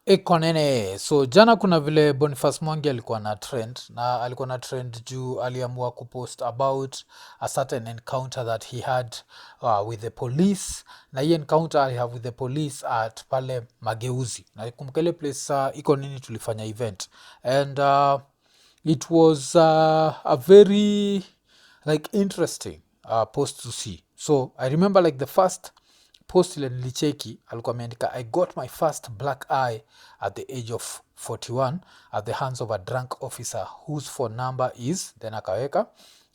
Iko Nini. So jana kuna vile Boniface Mwangi alikuwa na trend juu aliamua kupost about a certain encounter that he had with the police, na hii encounter I have with the police at pale Mageuzi, na kumbuka ile place Iko Nini tulifanya event, and it was a very like interesting post to see. So I remember like the first post ile nilicheki alikuwa ameandika, I got my first black eye at the age of 41 at the hands of a drunk officer whose phone number is, then akaweka,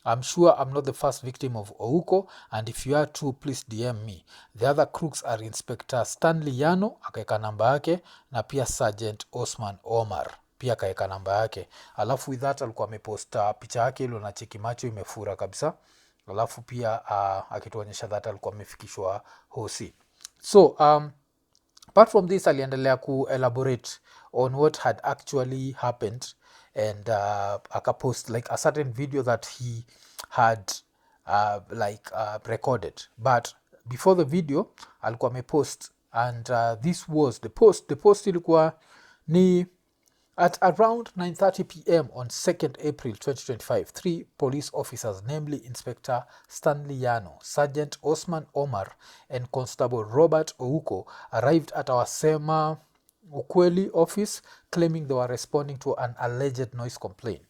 I'm sure I'm not the first victim of Ouko, and if you are too, please DM me. The other crooks are Inspector Stanley Yano, akaweka namba yake, na pia Sergeant Osman Omar pia akaweka namba yake. Alafu with that alikuwa ameposta picha yake ilo na cheki macho imefura kabisa, alafu pia akituonyesha that alikuwa amefikishwa hosi. So apart from this aliendelea elaborate on what had actually happened, and akapost like a certain video that he had recorded. But before the video alikuwa amepost, and this was the post ilikuwa ni at around 9:30 p.m. on 2nd April 2025, 3 police officers, namely Inspector Stanley Yano, Sergeant Osman Omar, and Constable Robert Ouko, arrived at our Sema Ukweli office, claiming they were responding to an alleged noise complaint.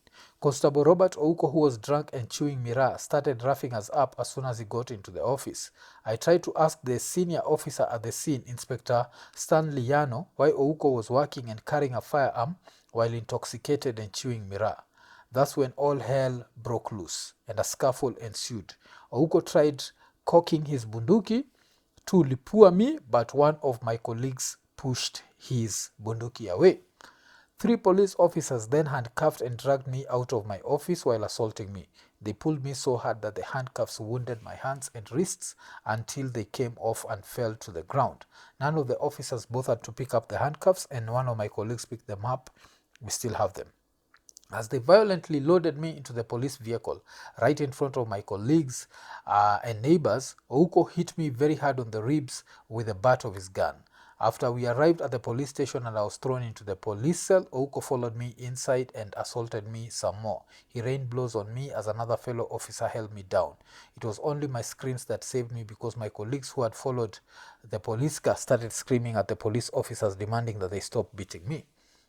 Constable Robert Ouko, who was drunk and chewing miraa, started roughing us up as soon as he got into the office. I tried to ask the senior officer at the scene, Inspector Stanley Yano, why Ouko was working and carrying a firearm while intoxicated and chewing miraa. That's when all hell broke loose and a scuffle ensued. Ouko tried cocking his bunduki to lipua me, but one of my colleagues pushed his bunduki away. 3 police officers then handcuffed and dragged me out of my office while assaulting me. They pulled me so hard that the handcuffs wounded my hands and wrists until they came off and fell to the ground. None of the officers bothered to pick up the handcuffs, and one of my colleagues picked them up. We still have them. As they violently loaded me into the police vehicle right in front of my colleagues and neighbors, Ouko hit me very hard on the ribs with the butt of his gun. After we arrived at the police station and I was thrown into the police cell, Ouko followed me inside and assaulted me some more. He rained blows on me as another fellow officer held me down. It was only my screams that saved me, because my colleagues who had followed the police car started screaming at the police officers demanding that they stop beating me.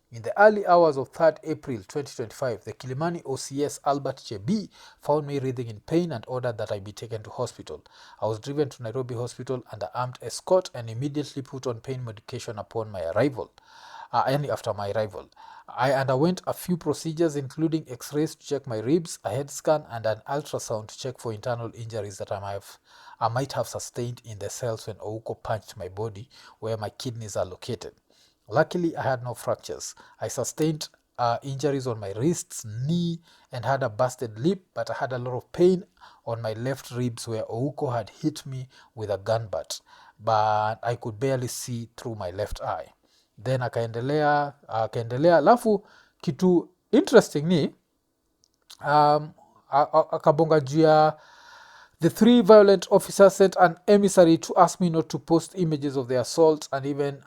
In the early hours of 3rd April 2025, the Kilimani OCS Albert Chebi found me writhing in pain and ordered that I be taken to hospital. I was driven to Nairobi Hospital under armed escort and immediately put on pain medication upon my arrival. After my arrival, I underwent a few procedures, including X-rays to check my ribs, a head scan, and an ultrasound to check for internal injuries that I might have sustained in the cells when Ouko punched my body, where my kidneys are located. Luckily, I had no fractures. I sustained injuries on my wrists, knee, and had a busted lip, but I had a lot of pain on my left ribs where Ouko had hit me with a gun butt, but I could barely see through my left eye. Then akaendelea, alafu kitu interesting ni akabonga juu ya the 3 violent officers sent an emissary to ask me not to post images of the assault, and even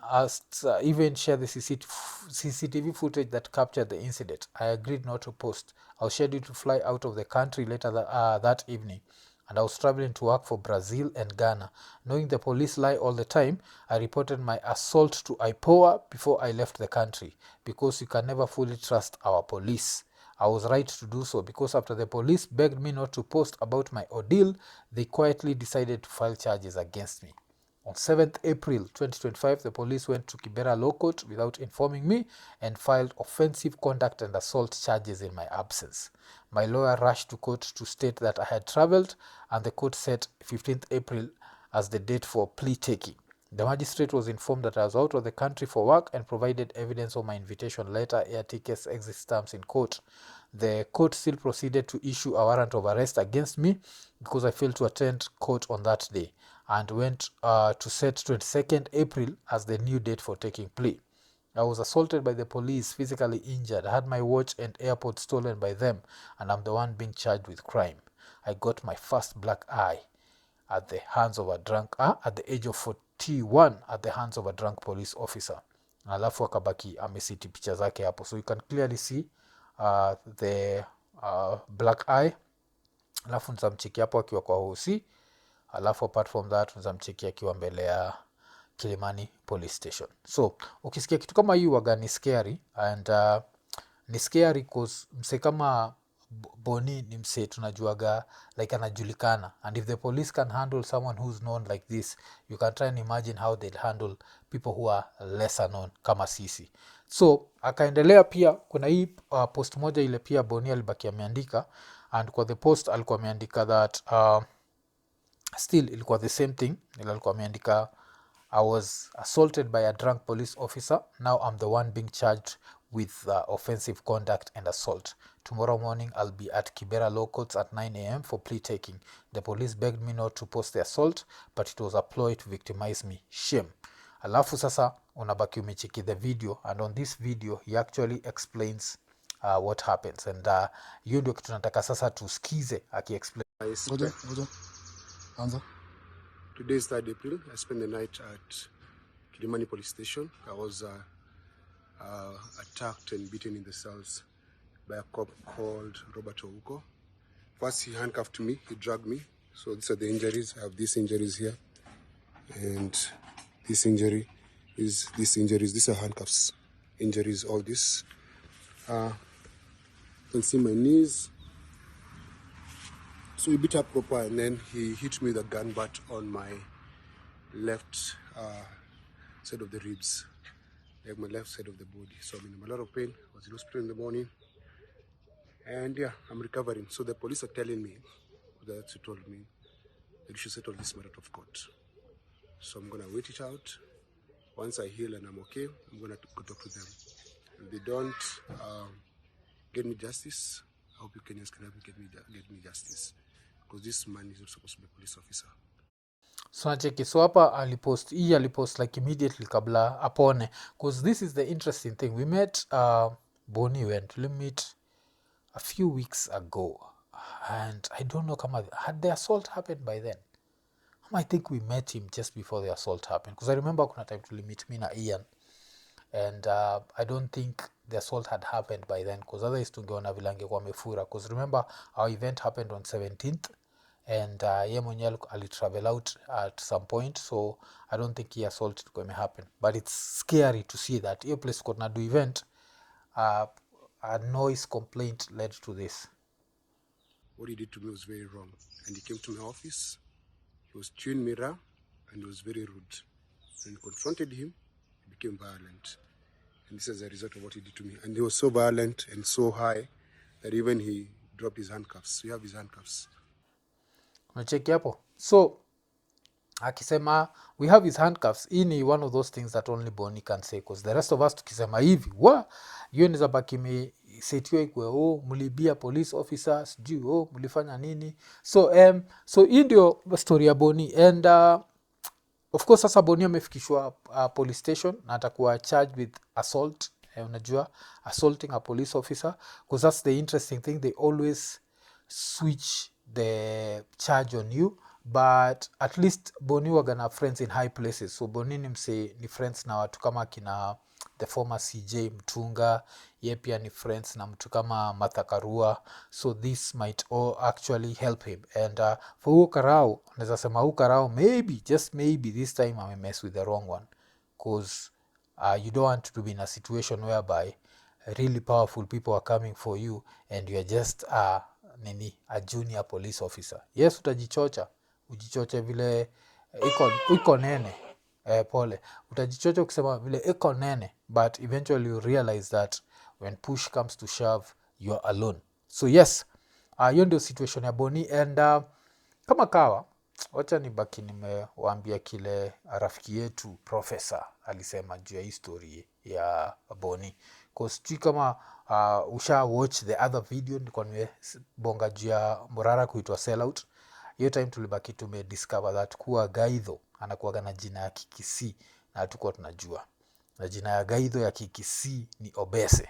share the CCTV footage that captured the incident. I agreed not to post. I was scheduled to fly out of the country later that evening, and I was traveling to work for Brazil and Ghana. Knowing the police lie all the time, I reported my assault to IPOA before I left the country, because you can never fully trust our police. I was right to do so, because after the police begged me not to post about my ordeal, they quietly decided to file charges against me. On 7th April 2025, the police went to Kibera Law Court without informing me and filed offensive conduct and assault charges in my absence. My lawyer rushed to court to state that I had traveled, and the court set 15th April as the date for plea taking. The magistrate was informed that I was out of the country for work and provided evidence of my invitation letter, air tickets, exit stamps in court. The court still proceeded to issue a warrant of arrest against me because I failed to attend court on that day, and went to set 22nd April as the new date for taking plea. I was assaulted by the police, physically injured. I had my watch and AirPods stolen by them, and I'm the one being charged with crime. I got my first black eye at the hands of a drunk, at the age of 41, at the hands of a drunk police officer. alafu akabaki amesiti picha zake hapo, so you can clearly see the black eye. Alafu nizamcheki hapo akiwa kwa hosi, alafu apart from that nizamcheki akiwa mbele ya Kilimani police station. So ukisikia kitu kama hii waga ni scary, and ni scary cause mse kama Boni ni mse tunajuaga like anajulikana, and if the police can handle someone who's known like this, you can try and imagine how they'll handle people who are lesser known kama sisi. So akaendelea pia, kuna hii post moja ile pia Boni alibaki ameandika, and kwa the post alikuwa ameandika that still ilikuwa the same thing, ila alikuwa ameandika I was assaulted by a drunk police officer. Now I'm the one being charged with offensive conduct and assault. Tomorrow morning I'll be at Kibera Law Courts at 9 a.m. for plea taking. The police begged me not to post the assault, but it was a ploy to victimize me. Shame. Alafu sasa unabaki umecheki the video, and on this video he actually explains what happens, and hiyo ndio kitu nataka sasa tusikize aki-explain. Anza. Today is 3rd April. I spent the night at Kilimani police station. I was attacked and beaten in the cells by a cop called Robert Ouko. First he handcuffed me, he dragged me. So these are the injuries. I have these injuries here. And this injury is these injuries. These are handcuffs. Injuries, all this. You can see my knees. So he beat up proper, and then he hit me with a gun butt on my left side of the ribs, like my left side of the body. So I'm in a lot of pain. I was in hospital in the morning, and yeah, I'm recovering. So the police are telling me, that they told me that you should settle this matter of court. So I'm gonna wait it out. Once I heal and I'm okay, I'm gonna go talk to them. If they don't get me justice, I hope you Kenyans can help me get me justice. Because this man is not supposed to be a police officer. So nacheki, so hapa alipost like immediately kabla apone, because this is the interesting thing. We met Boni when we meet a few weeks ago, and I don't know kama had the assault happened by then. I think we met him just before the assault happened, because I remember kuna time tulimit me na Ian, and I don't think the assault had happened by then, because otherwise tungeona vile angekuwa amefura, because remember our event happened on 17th, and ye mwenyewe alitravel out at some point, so I don't think he assault ilikuwa imehappen, but it's scary to see that hiyo place kwa tunadu event a noise complaint led to this. What he did to me was very wrong, and he came to my office, he was chewing me raw, and he was very rude. When I confronted him, he became violent, and this is a result of what he did to me. And he was so violent and so high that even he dropped his handcuffs. We have his handcuffs. Unacheki hapo, so akisema we have his handcuffs, hii ni one of those things that only Boni can say, because the rest of us tukisema hivi hiyo niza baki mesetiwa ikwe mlibia police officer sijui mlifanya nini. So hii ndio story ya Boni, and of course sasa Boni amefikishwa police station na atakuwa charged with assault. Unajua assaulting a police officer, because that's the interesting thing, they always switch the charge on you, but at least Boni wagana friends in high places. So Boni ni friends na watu kama kina the former CJ Mtunga, ye pia ni friends na mtu kama Martha Karua, so this might all actually help him. And for huo Karau, naweza sema huo Karau maybe, just maybe this time I mess with the wrong one, because you don't want to be in a situation whereby really powerful people are coming for you and you are just a junior police officer. Yes, ujichoche vile iko nene, pole, utajichocha ukisema vile iko nene, but eventually you realize that when push comes to shove you are alone. So yes, hiyo ndio situation ya Boni, and kama kawa wacha nibaki nimewaambia kile rafiki yetu professor alisema juu ya history ya Boni, because sijui kama usha watch the other video nilikuwa nimebonga juu ya Morara kuitwa sellout. Hiyo time tulibaki tumediscover that kuwa Gaidho anakuwaga na jina ya Kikisi na hatukuwa tunajua, na jina ya Gaidho ya Kikisi ni Obese.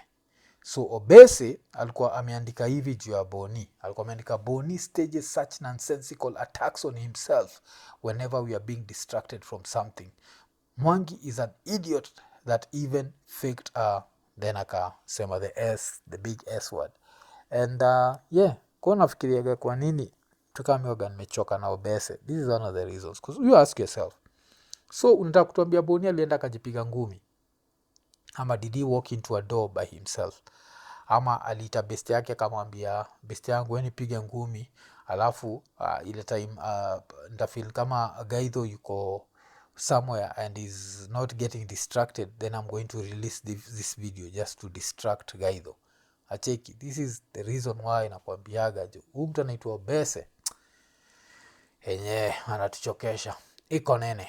So Obese alikuwa ameandika hivi juu ya Boni, alikuwa ameandika Boni stages such nonsensical attacks on himself whenever we are being distracted from something. Mwangi is an idiot that even faked then akasema the big S word. And yeah, kwa nafikiriaga kwa nini tukamiwaga nimechoka na obese. This is one of the reasons, because you ask yourself, so unataka kutuambia Boni alienda akajipiga ngumi, ama did he walk into a door by himself, ama aliita best yake akamwambia best yangu weni piga ngumi, alafu ile time nitafeel kama Gaitho yuko somewhere and is not getting distracted, then I'm going to release this video just to distract Gaitho. Acheki, this is the reason why nakwambiaga jo, huyu mtu anaitwa Obese enye anatuchokesha. Iko Nini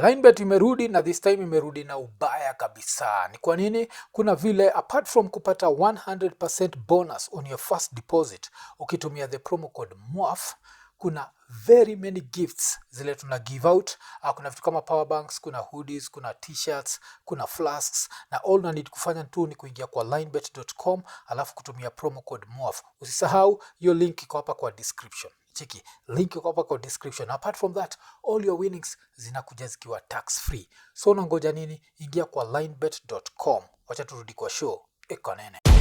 Linebet imerudi, na this time imerudi na ubaya kabisa. Ni kwa nini? Kuna vile apart from kupata 100% bonus on your first deposit ukitumia the promo code MWAF, kuna very many gifts zile tuna give out. Kuna vitu kama power banks, kuna hoodies, kuna t-shirts, kuna flasks, na all na need kufanya tu ni kuingia kwa linebet.com alafu kutumia promo code MWAF. Usisahau hiyo link iko hapa kwa description. Cheki, link iko hapa kwa description. Apart from that, all your winnings zinakuja zikiwa tax free. So unangoja nini? Ingia kwa linebet.com. Wacha turudi kwa show. Iko Nini.